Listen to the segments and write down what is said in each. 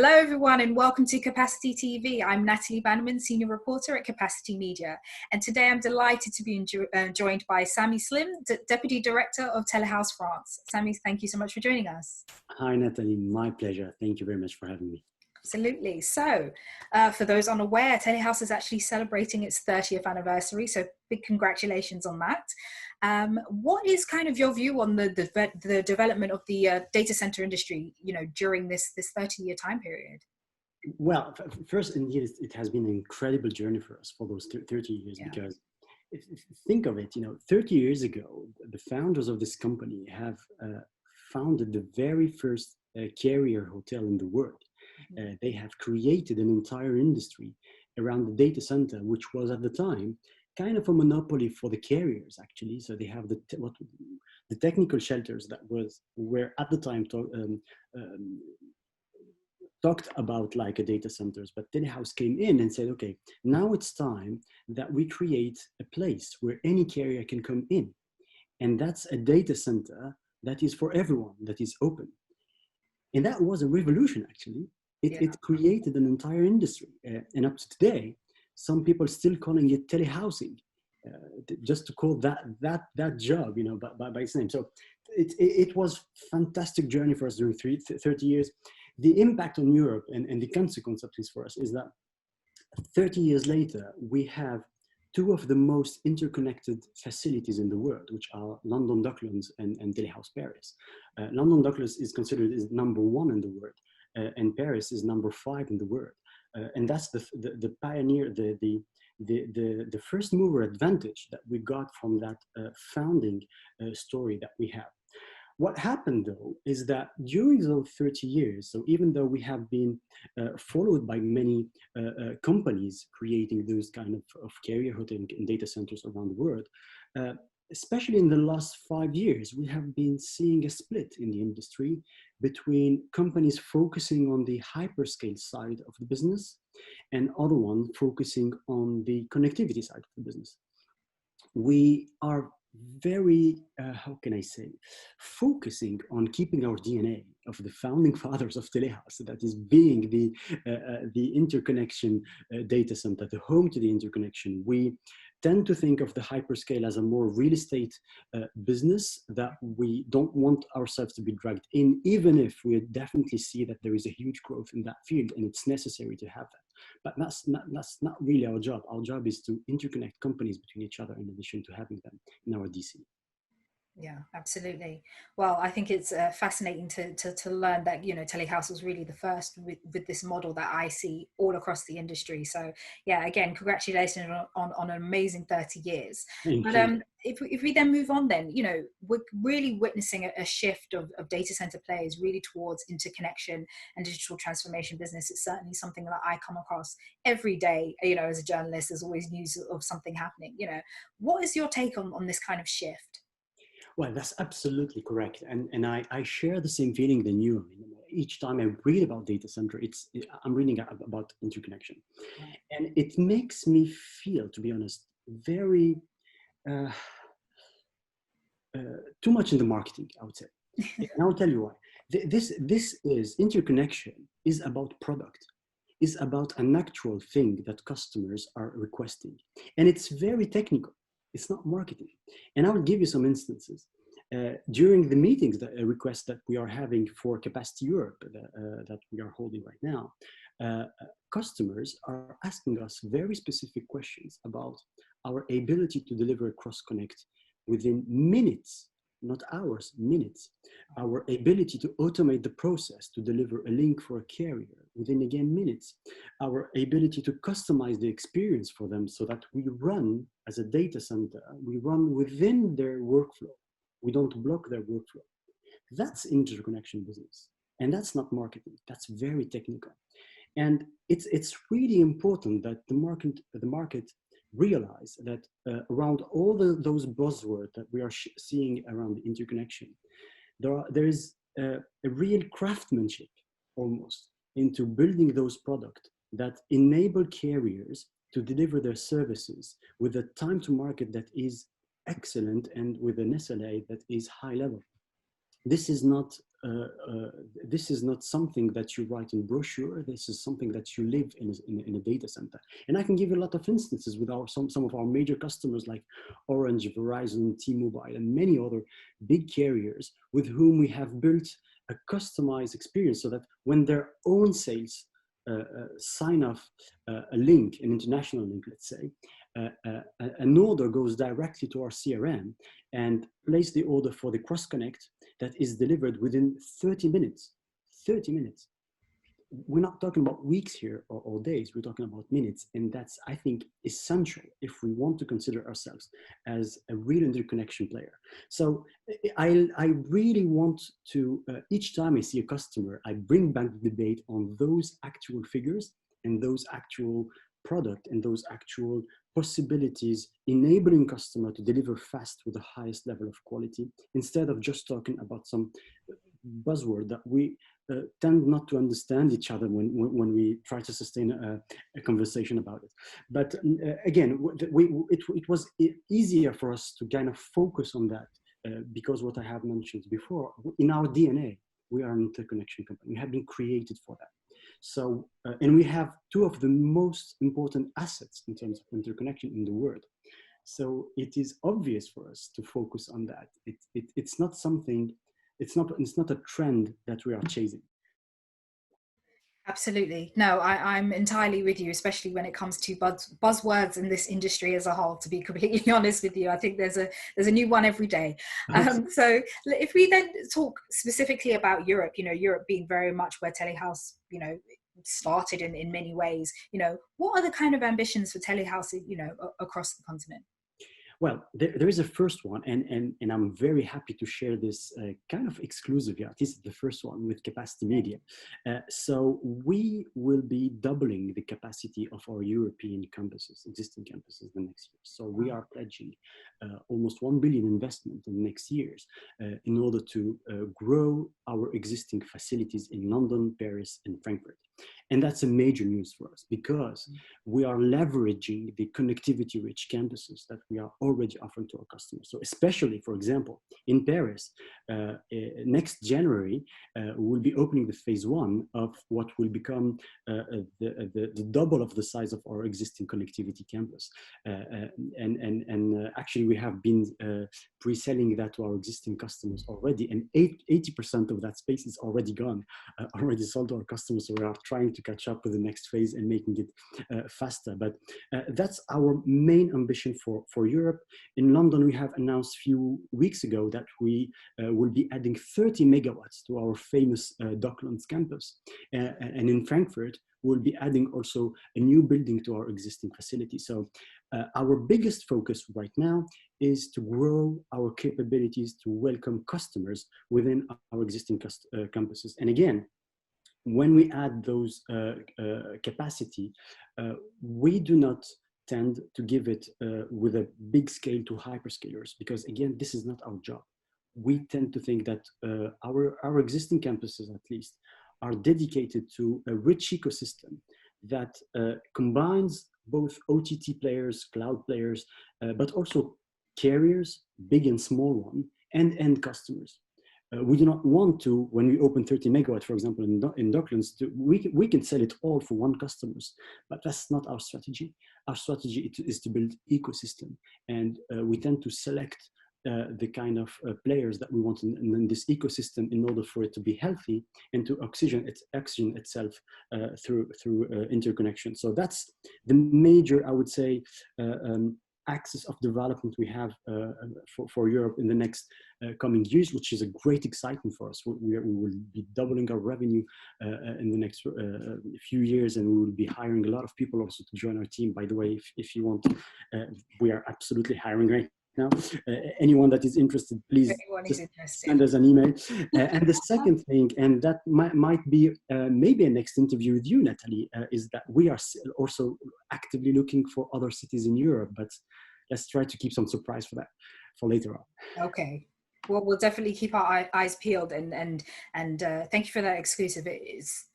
Hello, everyone, and welcome to Capacity TV. I'm Natalie Bannerman, Senior Reporter at Capacity Media. And today I'm delighted to be joined by Sami Slim, Deputy Director of Telehouse France. Sami, thank you so much for joining us. Hi, Natalie. My pleasure. Thank you very much for having me. Absolutely. So, for those unaware, Telehouse is actually celebrating its 30th anniversary. So, big congratulations on that. What is kind of your view on the development of the data center industry, during this 30-year time period? Well, first, indeed, it has been an incredible journey for us for those 30 years, because if think of it, 30 years ago, the founders of this company have founded the very first carrier hotel in the world. They have created an entire industry around the data center, which was at the time kind of a monopoly for the carriers, actually. So they have the technical shelters that were at the time talked about like a data centers, but Telehouse came in and said, okay, now it's time that we create a place where any carrier can come in. And that's a data center that is for everyone, that is open. And that was a revolution, actually. It created an entire industry. And up to today, some people still calling it telehousing, just to call that job, by its name. So it was fantastic journey for us during 30 years. The impact on Europe and the consequence of this for us is that 30 years later, we have two of the most interconnected facilities in the world, which are London Docklands and Telehouse Paris. London Docklands is considered as #1 in the world, and Paris is #5 in the world. And that's the pioneer, the first mover advantage that we got from that founding story that we have. What happened, though, is that during those 30 years, so even though we have been followed by many companies creating those kind of carrier hotel and data centers around the world, especially in the last 5 years, we have been seeing a split in the industry between companies focusing on the hyperscale side of the business and other one focusing on the connectivity side of the business. We are very, how can I say, focusing on keeping our DNA of the founding fathers of Telehouse, that is being the interconnection data center, the home to the interconnection. We tend to think of the hyperscale as a more real estate business that we don't want ourselves to be dragged in, even if we definitely see that there is a huge growth in that field and it's necessary to have that. But that's not really our job. Our job is to interconnect companies between each other in addition to having them in our DC. Yeah, absolutely. Well, I think it's fascinating to learn that, Telehouse was really the first with this model that I see all across the industry. So yeah, again, congratulations on an amazing 30 years. But if we then move on then, we're really witnessing a shift of data center players really towards interconnection and digital transformation business. It's certainly something that I come across every day. As a journalist, there's always news of something happening. What is your take on this kind of shift? Well, that's absolutely correct. And I share the same feeling than you. I mean, each time I read about data center, I'm reading about interconnection. And it makes me feel, to be honest, very, too much in the marketing, I would say. And I'll tell you why. Interconnection is about product, is about an actual thing that customers are requesting. And it's very technical. It's not marketing. And I will give you some instances. During the meetings, the requests that we are having for Capacity Europe that we are holding right now, customers are asking us very specific questions about our ability to deliver a cross-connect within minutes, not hours, minutes. Our ability to automate the process to deliver a link for a carrier within, again, minutes. Our ability to customize the experience for them so that we run as a data center, we run within their workflow. We don't block their workflow. That's interconnection business. And that's not marketing. That's very technical. And it's really important that the market realize that around all those buzzwords that we are seeing around the interconnection, there is a real craftsmanship almost into building those products that enable carriers to deliver their services with a time to market that is excellent and with an SLA that is high level. This is not this is not something that you write in brochure. This is something that you live in a data center. And I can give you a lot of instances with some of our major customers like Orange, Verizon, T-Mobile, and many other big carriers with whom we have built a customized experience so that when their own sales sign off a link, an international link, let's say, an order goes directly to our CRM and place the order for the cross connect that is delivered within 30 minutes. 30 minutes. We're not talking about weeks here or days, we're talking about minutes. And that's, I think, essential if we want to consider ourselves as a real interconnection player. So I really want to, each time I see a customer, I bring back the debate on those actual figures and those actual product and those actual possibilities enabling customer to deliver fast with the highest level of quality, instead of just talking about some buzzword that we tend not to understand each other when we try to sustain a conversation about it. But again, it was easier for us to kind of focus on that because what I have mentioned before, in our DNA, we are an interconnection company. We have been created for that. So, and we have two of the most important assets in terms of interconnection in the world. So it is obvious for us to focus on that. It's not something, it's not a trend that we are chasing. Absolutely. No, I'm entirely with you, especially when it comes to buzzwords in this industry as a whole, to be completely honest with you. I think there's a new one every day. So if we then talk specifically about Europe, Europe being very much where Telehouse, started in many ways, what are the kind of ambitions for Telehouse, across the continent? Well, there is a first one, and I'm very happy to share this kind of exclusive. Yeah, this is the first one with Capacity Media. So we will be doubling the capacity of our European campuses, existing campuses, the next year. So we are pledging almost 1 billion investment in the next years in order to grow our existing facilities in London, Paris, and Frankfurt. And that's a major news for us because we are leveraging the connectivity-rich campuses that we are already offering to our customers. So especially, for example, in Paris, next January, we'll be opening the phase 1 of what will become the double of the size of our existing connectivity campus. Actually, we have been pre-selling that to our existing customers already, and 80% of that space is already gone, already sold to our customers. So we are trying to catch up with the next phase and making it faster. But that's our main ambition for Europe. In London, we have announced a few weeks ago that we will be adding 30 megawatts to our famous Docklands campus. And in Frankfurt, we'll be adding also a new building to our existing facility. So our biggest focus right now is to grow our capabilities to welcome customers within our existing campuses. And again, when we add those capacity, we do not tend to give it with a big scale to hyperscalers, because again, this is not our job. We tend to think that our existing campuses, at least, are dedicated to a rich ecosystem that combines both OTT players, cloud players, but also carriers, big and small one, and end customers. We do not want to, when we open 30 megawatts, for example, in Docklands, we can sell it all for one customers, but that's not our strategy. Our strategy is to build ecosystem, and we tend to select the kind of players that we want in this ecosystem in order for it to be healthy and to oxygen itself through interconnection. So that's the major, I would say, axis of development we have for Europe in the next coming years, which is a great excitement for us. We will be doubling our revenue in the next few years, and we will be hiring a lot of people also to join our team. By the way, if you want, we are absolutely hiring right now. Anyone that is interested, please send us an email. And the second thing, and that might be maybe a next interview with you, Natalie, is that we are also actively looking for other cities in Europe, but let's try to keep some surprise for that for later on. Okay. Well, we'll definitely keep our eyes peeled, and thank you for that exclusive.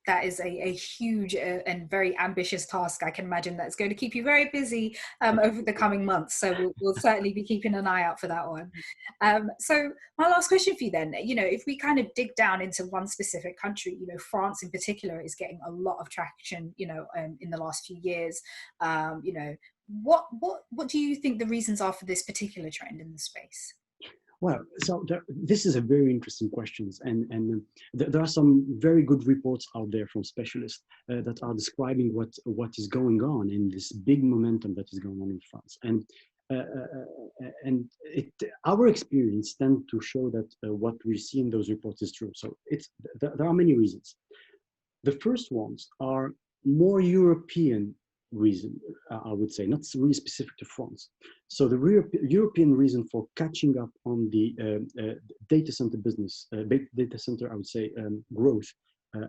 That is a huge and very ambitious task. I can imagine that's going to keep you very busy over the coming months. So we'll certainly be keeping an eye out for that one. So my last question for you then, if we kind of dig down into one specific country, France in particular is getting a lot of traction, in the last few years. What do you think the reasons are for this particular trend in the space? Well, so this is a very interesting question, and there are some very good reports out there from specialists that are describing what is going on in this big momentum that is going on in France, and our experience tend to show that what we see in those reports is true. So there are many reasons. The first ones are more European reason, I would say, not really specific to France. So the European reason for catching up on the data center business, data center, I would say, growth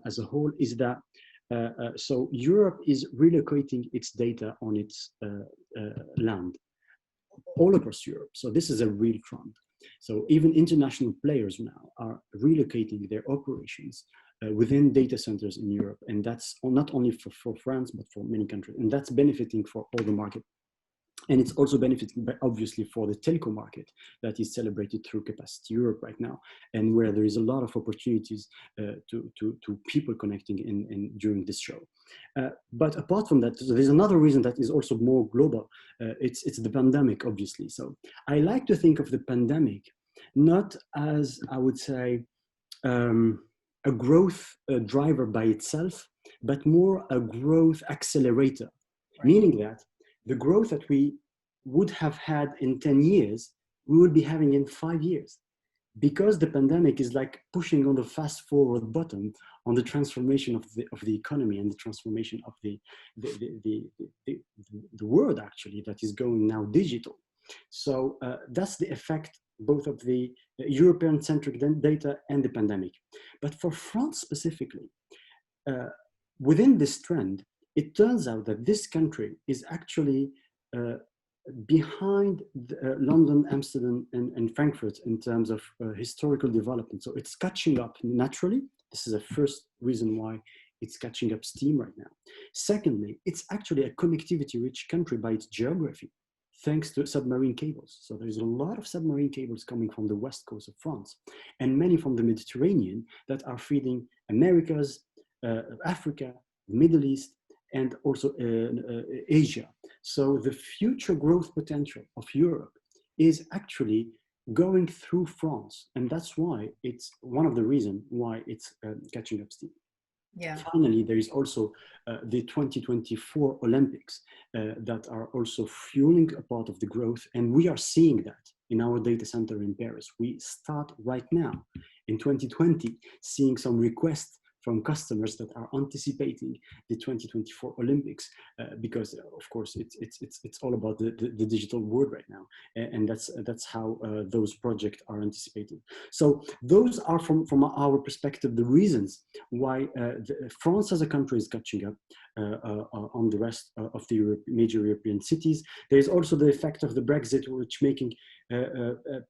as a whole is that so Europe is relocating its data on its land all across Europe. So this is a real trend. So even international players now are relocating their operations within data centers in Europe. And that's not only for France, but for many countries. And that's benefiting for all the market. And it's also benefiting, obviously, for the telco market that is celebrated through Capacity Europe right now, and where there is a lot of opportunities to people connecting during this show. But apart from that, there's another reason that is also more global. It's the pandemic, obviously. So I like to think of the pandemic not as, I would say, a growth driver by itself, but more a growth accelerator, right. Meaning that the growth that we would have had in 10 years, we will be having in 5 years. Because the pandemic is like pushing on the fast forward button on the transformation of the economy and the transformation of the world, actually, that is going now digital. So that's the effect both of the European-centric data and the pandemic. But for France specifically, within this trend, it turns out that this country is actually behind London, Amsterdam, and Frankfurt in terms of historical development. So it's catching up naturally. This is the first reason why it's catching up steam right now. Secondly, it's actually a connectivity-rich country by its geography, thanks to submarine cables. So there's a lot of submarine cables coming from the west coast of France, and many from the Mediterranean that are feeding Americas, Africa, Middle East, and also Asia. So the future growth potential of Europe is actually going through France. And that's why it's one of the reasons why it's catching up steam. Yeah. Finally, there is also the 2024 Olympics that are also fueling a part of the growth. And we are seeing that in our data center in Paris. We start right now in 2020 seeing some requests from customers that are anticipating the 2024 Olympics, because of course it's all about the digital world right now, and that's how those projects are anticipated. So those are from our perspective the reasons why France as a country is catching up on the rest of the major European cities. There is also the effect of the Brexit, which making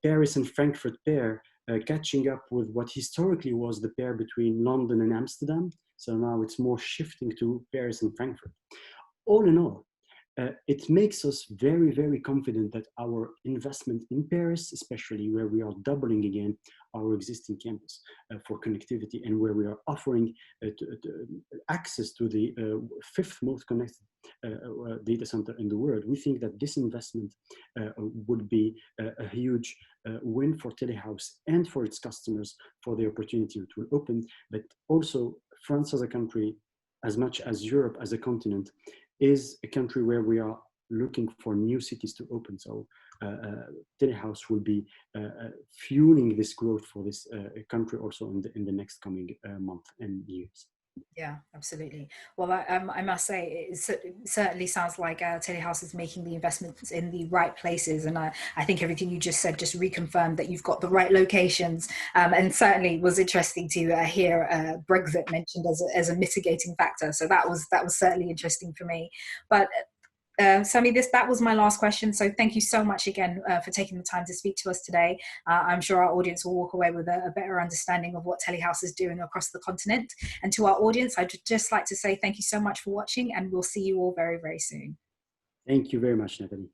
Paris and Frankfurt pair catching up with what historically was the pair between London and Amsterdam. So now it's more shifting to Paris and Frankfurt. All in all, it makes us very, very confident that our investment in Paris, especially where we are doubling again our existing campus for connectivity and where we are offering access to the fifth most connected data center in the world, we think that this investment would be a huge win for Telehouse and for its customers for the opportunity it will open, but also France as a country, as much as Europe as a continent, is a country where we are looking for new cities to open. So Telehouse will be fueling this growth for this country also in the next coming month and years. Yeah, absolutely. Well, I must say, it certainly sounds like Telehouse is making the investments in the right places. And I think everything you just said just reconfirmed that you've got the right locations. And certainly was interesting to hear Brexit mentioned as a mitigating factor. So that was certainly interesting for me. But Sami, that was my last question. So thank you so much again for taking the time to speak to us today. I'm sure our audience will walk away with a better understanding of what Telehouse is doing across the continent. And to our audience, I'd just like to say thank you so much for watching, and we'll see you all very, very soon. Thank you very much, Natalie.